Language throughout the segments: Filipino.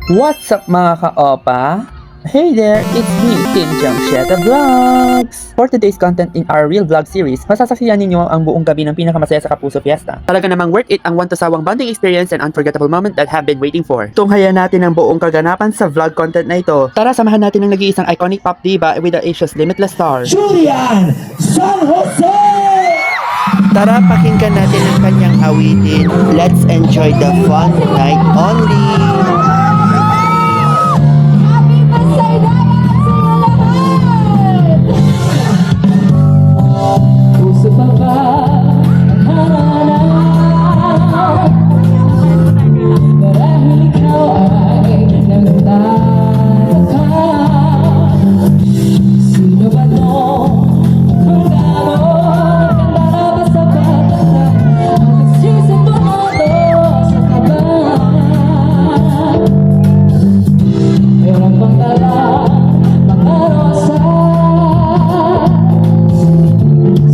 What's up mga ka-opa? Hey there, it's me, Team Jamsheta Vlogs! For today's content in our real vlog series, masasaksiyan ninyo ang buong gabi ng pinakamasaya sa Kapuso Fiesta. Talaga namang worth it ang one-to-sawang bonding experience and unforgettable moment that have been waiting for. Tunghayan natin ang buong kaganapan sa vlog content na ito. Tara, samahan natin ang nag-iisang iconic pop diva with the Asia's limitless star, Julian San Jose! Tara, pakinggan natin ang kanyang awitin. Let's enjoy the fun night only. Puso pa ba ang hanap? Marahil ikaw ay nagtataka. Sino ba to? Kung gano'n ganda na ba sa pagkata? Ang nagsisip tumoto sa kaba. Meron bang dala mga rosa?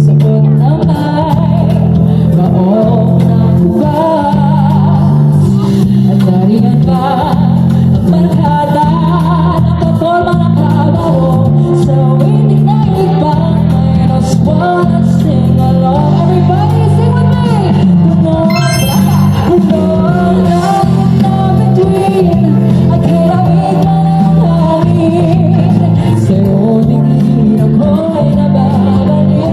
Sagot na may baong ng bukas. At nariyan ba ang barkada ng paporma ng kabaw? Sa winig na ibang may response at sing along. Everybody sing with me! Puno na between at hirawin man ang hangin. Sa'yo din ako'y nababalik.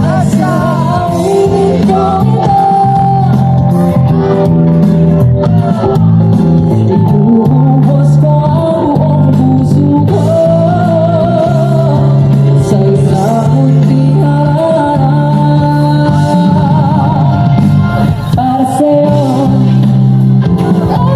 Asa ang ibig kong ito? Ibubuhos ko ang buong puso ko sa isang munting harap. Para sa'yo. Iba't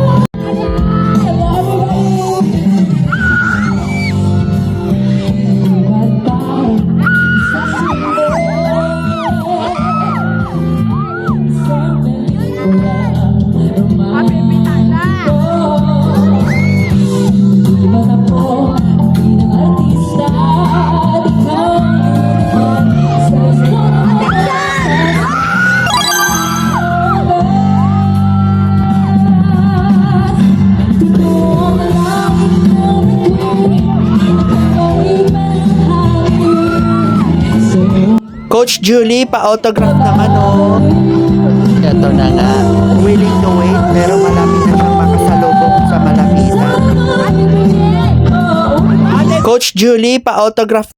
parang sa isang pelikulang romantiko. Di ba na po bilang artista at ikaw ang unicorn sa isang Coach Julie, pa-autograph naman oh. Ito na nga. Willing to wait, pero malapit na siyang makasalubong sa malapitan. Coach Julie, pa-autograph.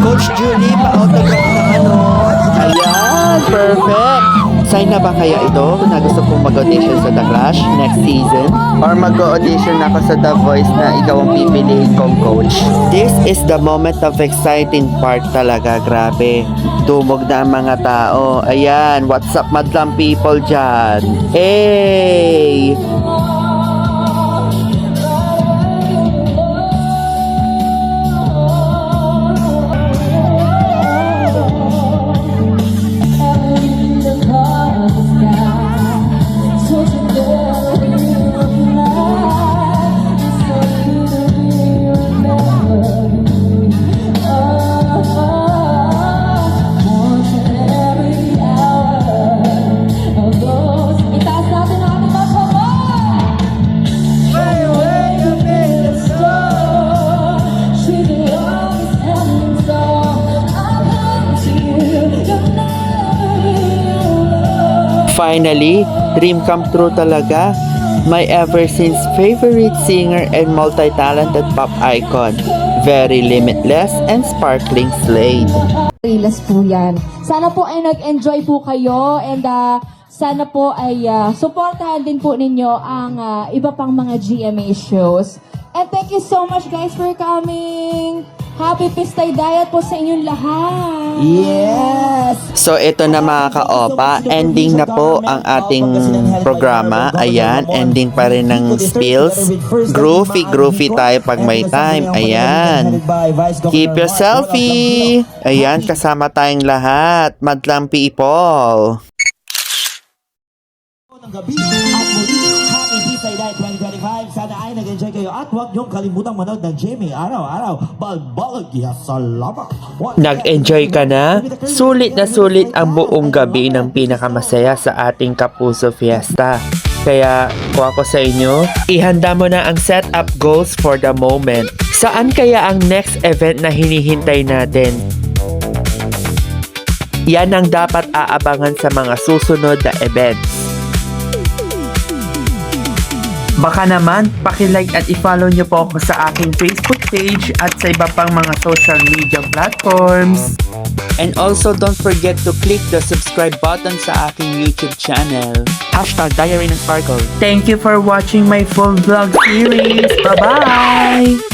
Coach Julie, pa-autograph naman oh. Ayan, perfect. Sign na ba kaya ito kung gusto kong mag-audition sa The Clash next season? Or mag-audition ako sa The Voice na ikaw ang pipiliin kong coach? This is the moment of exciting part talaga, grabe. Dumog na ang mga tao. Ayan, what's up madlang people dyan? Hey! Finally, dream come true talaga. My ever since favorite singer and multi-talented pop icon. Very limitless and sparkling Slade. Rilas po yan. Sana po ay nag-enjoy po kayo and sana po ay supportahan din po ninyo ang iba pang mga GMA shows. And thank you so much guys for coming. Happy Pistay Diet po sa inyong lahat. Yes! So ito na mga ka-opa, ending na po ang ating programa. Ayan, ending pa rin ng spills. Groovy tayo pag may time. Ayan. Keep your selfie. Ayan, kasama tayong lahat. Madlang people. Ng gabi at muli, Tisay Night 2025. Sana ay nag-enjoy kayo at huwag niyong kalimutang manood ng Jimmy araw-araw. Balbalag, salamat. Nag-enjoy ka na? Sulit na sulit ang buong gabi ng pinakamasaya sa ating Kapuso Fiesta. Kaya kung ako sa inyo, ihanda mo na ang setup goals for the moment. Saan kaya ang next event na hinihintay natin? Yan ang dapat aabangan sa mga susunod na events. Baka naman, pakilike at i-follow nyo po ako sa aking Facebook page at sa iba pang mga social media platforms. And also, don't forget to click the subscribe button sa aking YouTube channel. #Diary ng Sparkle. Thank you for watching my full vlog series. Bye-bye!